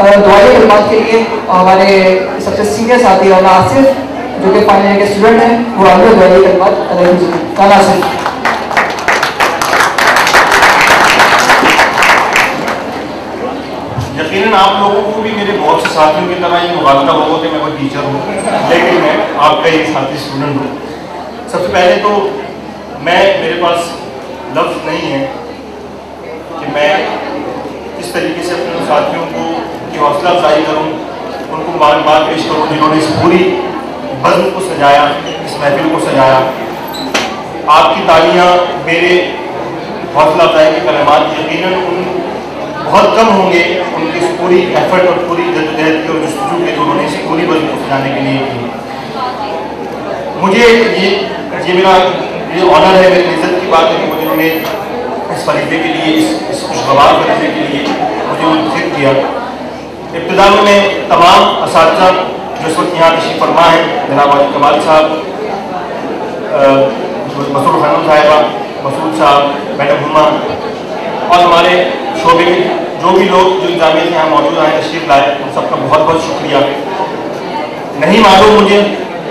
दुआई खिदमत के लिए हमारे सबसे सीनियर साथी राना आसिफ जो कि फाइनल ईयर के स्टूडेंट हैं, वो आगे दुआई खिदमत अदा कीजिए। राना आसिफ। यकीनन आप लोगों को भी मेरे बहुत से साथियों की तरह ये मुगालता होगा कि मैं कोई टीचर हूँ, लेकिन मैं आपका एक साथी स्टूडेंट हूँ। सबसे पहले तो मेरे पास लफ्ज़ नहीं है कि मैं इस तरीके से अपने साथियों को की हौसला अफजाई करूँ, उनको मुबारकबाद पेश करूँ जिन्होंने इस पूरी बज़्म को सजाया, इस महफिल को सजाया। आपकी तालियाँ मेरे हौसला अफजाई के कलमात यकीनन उन बहुत कम होंगे उनकी इस पूरी एफर्ट और पूरी जद्दोजहद के और जस्तजू के जो उन्होंने इस पूरी बज़्म को सजाने के लिए की। मुझे ये मेरा ऑनर है, मेरी इज़्ज़त की बात है कि मुझे उन्होंने इस फरीदे के लिए, इस खुशगवार फरीदे के लिए मुझे मुंतखब किया। इब्तिदा में मैं तमाम असातिज़ा जो इस वक्त यहाँ तशरीफ़ फरमा है, जनाब वाजिद कमाल साहब, मसूद खानम साहिबा, मसूद साहब, मैडम हुमा और हमारे शोबे के जो भी लोग जो इंतजामिया से यहाँ मौजूद आए, तशरीफ़ लाए, उन सबका बहुत बहुत शुक्रिया। नहीं मालूम मुझे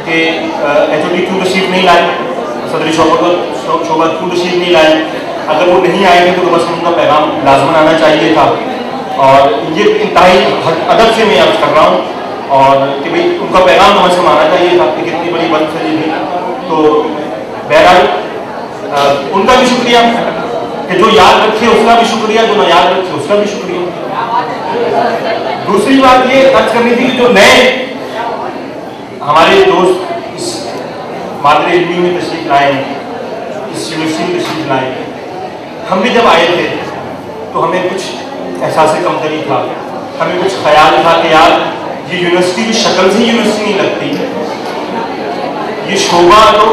कि HOD क्यों तशरीफ़ नहीं लाए, सदरी शोबा क्यों तशरीफ़ नहीं लाए। अगर वो नहीं आए थे तो बस उनका पैगाम लाजमन आना चाहिए था, और ये इंतहाई अदब से मैं अर्ज़ कर रहा हूँ और कि भाई उनका पैगाम तो से आना चाहिए था कि कितनी बड़ी बंद सजी थी। तो बहरहाल उनका भी शुक्रिया कि जो याद रखे उसका भी शुक्रिया, जो ना याद रखे उसका भी शुक्रिया। दूसरी बात ये अर्ज करनी थी कि जो नए हमारे दोस्त इस मादरे इल्मी में तशरीफ़ लाए, इस यूनिवर्सिटी में तशरीफ़ लाए, हम भी जब आए थे तो हमें कुछ एहसास कमतरी था, हमें कुछ ख्याल था कि यार ये यूनिवर्सिटी की शक्ल से यूनिवर्सिटी नहीं लगती, ये शोबा तो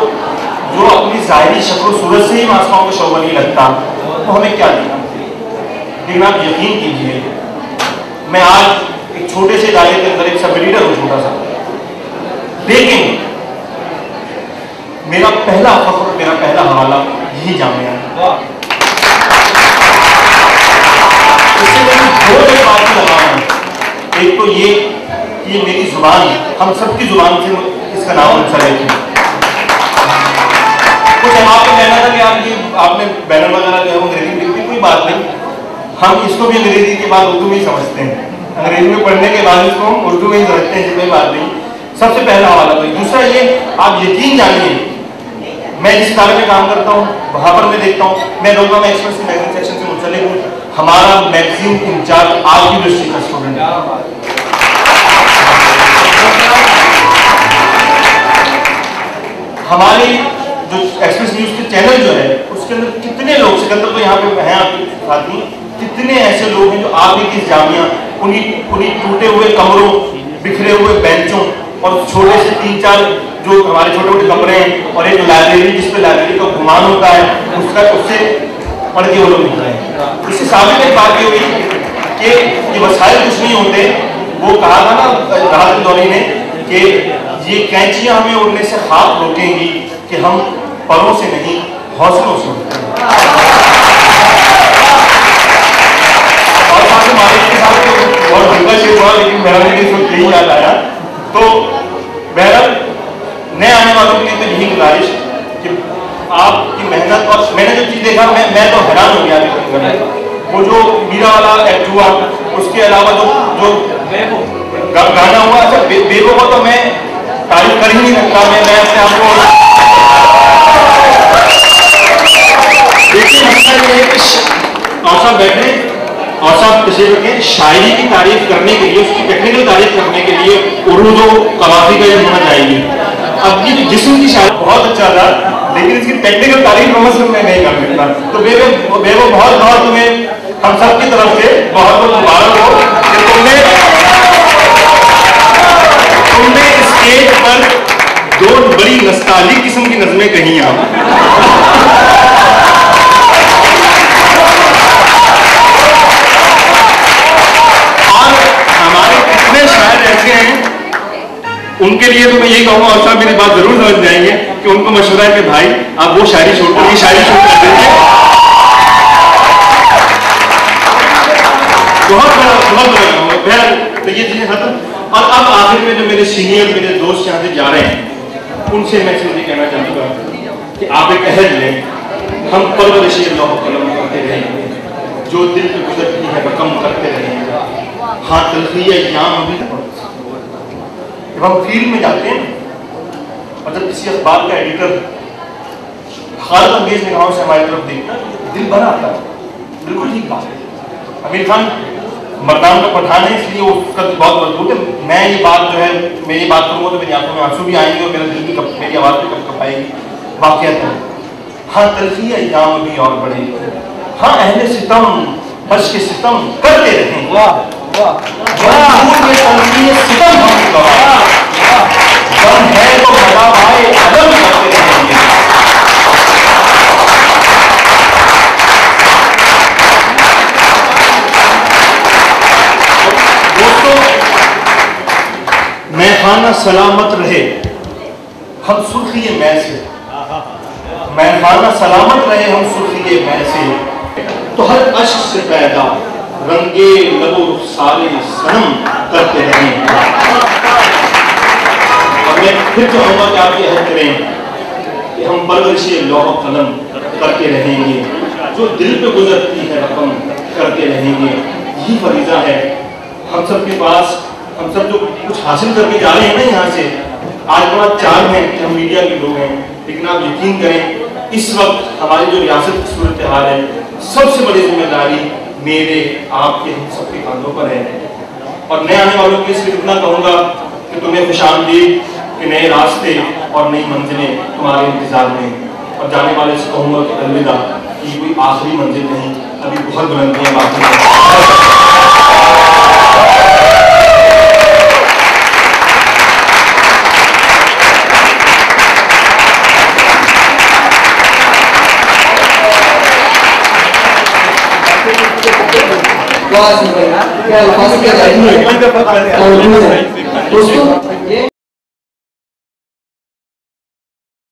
जो अपनी ज़ाहिरी शक्ल सूरत से ही मासमाओं का शोबा नहीं लगता, तो हमें क्या देना। लेकिन आप यकीन कीजिए, मैं आज एक छोटे से इदारे के अंदर एक सब लीडर हूँ, छोटा सा, लेकिन मेरा पहला फख्र, मेरा पहला हवाला यही जामिया है। इससे मेरी दो बातें लगाऊँ। एक तो ये कि मेरी जुबान, हम सबकी जुबान से इसका नाम मुंसलिक है। कुछ हम आपको कहना था कि आपने बैनर वगैरह जो है अंग्रेजी में लिखी, कोई बात नहीं, हम इसको भी अंग्रेजी के बाद उर्दू में ही समझते हैं, अंग्रेजी में पढ़ने के बाद इसको हम उर्दू में ही समझते हैं, कोई बात नहीं। सबसे पहला हवाला तो दूसरा ये, आप यकीन जानिए मैं जिस इदारे में काम करता हूँ वहाँ पर मैं देखता हूँ, मैं लोगों में एक्सप्रेस मैगजीन सेक्शन से मुंसलिक हूँ, हमारा मैगजीन इंचार्ज आज यूनिवर्सिटी का स्टूडेंट है। हमारी जो एक्सप्रेस न्यूज़ के चैनल जो है उसके अंदर कितने लोग, सिकंदर तो यहाँ पे हैं आपके साथी, कितने ऐसे लोग हैं जो आप की जामिया उन्हीं टूटे हुए कमरों, बिखरे हुए बेंचों और छोटे से 3-4 जो हमारे छोटे छोटे कमरे हैं और एक लाइब्रेरी जिस पे लाइब्रेरी का गुमान होता है, उससे पढ़ के वो लोग निकले हैं। इससे साबित एक बात ये हुई कि ये वसाइल कुछ नहीं होते। वो कहा था ना राहत दौरी ने कि ये कैंचियां हमें उड़ने से खाक रोकेंगी कि हम परों से नहीं हौसलों से उड़ते हैं। और मालिक के साथ तो बहुत हल्का शेर हुआ, लेकिन मेरा यही याद आया। तो बहरहाल नए आने वालों के लिए तो यही गुजारिश कि आपकी मेहनत, और मैंने जो चीज़ देखा मैं तो हैरान हो गया। वो जो मीरा वाला एक्ट हुआ, उसके अलावा जो गाना हुआ, अच्छा बेबो को तो मैं तारीफ कर ही नहीं सकता। मैं अपने आप को देखिए, मसला ये है कि और साहब बैठे और साहब तशरीफ रखें, शायरी की तारीफ करने के लिए, उसकी टेक्निकल तारीफ करने के लिए उर्दू तो कवाफी का ये होना चाहिए। अब ये जिस्म की शायरी बहुत अच्छा था, लेकिन इसकी टेक्निकल तारीफ मैं नहीं कर सकता। तो बेबो बहुत बहुत तुम्हें हम सब की तरफ से बहुत बहुत मुबारक हो कि तुमने स्टेज पर दो बड़ी नस्तालिक किस्म की नज़में कही हैं। और हमारे कितने शायर ऐसे हैं, उनके लिए तो मैं यही कहूँगा, और साहब मेरी बात जरूर समझ जाएंगे कि उनको मशवरा है कि भाई आप वो शायरी छोड़ कर ये शायरी शुरू कर देंगे। बहुत बड़ा तो ये चीजें खत्म। और अब आखिर में जो मेरे सीनियर मेरे दोस्त यहाँ से जा रहे हैं, उनसे मैं सिर्फ ये कहना चाहूँगा कि आप एक अहद लें, हम परवरिश लौह कलम करते रहेंगे, जो दिल पे गुजरती है रकम करते रहेंगे। हाँ तलखिया याम अभी जब हम फील्ड में जाते हैं और जब किसी अखबार का एडिटर खालिद अंगेज निगाहों से हमारी तरफ देखता है, दिल भर आता है। बिल्कुल ठीक बात है। आमिर खान मर्दान का पठान है, इसलिए उसका बहुत मजबूत है। मैं ये बात जो है, मैं ये बात करूँगा तो मेरी आंखों में आंसू भी आएंगे और मेरा दिल भी मेरी आवाज़ भी कपाएगी। वाक़ियत है। हाँ तलखी अय्याम भी और बढ़े, हाँ अहले सितम बच के सितम करते रहें। वाह वाह सितम हम है तो मजा भाई अदम करते रहेंगे। मैं खाना सलामत रहे हम सुर्खिए मैं से, मैं खाना सलामत रहे हम सुर्खिए मैं से, तो हर अश्क से पैदा रंगे लबो सारे सनम करते रहें। और मैं फिर चाहूँगा कि आप ये अहद करें कि हम परवरिशे लौह कलम करते रहेंगे, जो दिल पे गुजरती है रकम करते रहेंगे। यही फरीज़ा है हम सब के पास। हम सब जो कुछ हासिल करके जा रहे हैं ना यहाँ से, आज बड़ा चाल है कि हम मीडिया के लोग हैं, लेकिन आप यकीन करें इस वक्त हमारी जो रियासत की सूरत हाल है, सबसे बड़ी जिम्मेदारी मेरे आपके हम सबके कांधों पर है। और नए आने वालों के सिर्फ इतना कहूँगा कि तुम्हें खुशामदीद कि नए रास्ते और नई मंजिलें तुम्हारे इंतजार में। और जाने वाले से कहूँगा कि अलविदा, ये कोई आखिरी मंजिल नहीं, अभी बहुत बुलंदियाँ बाकी हैं। क्या अल्फाज क्या दोस्तों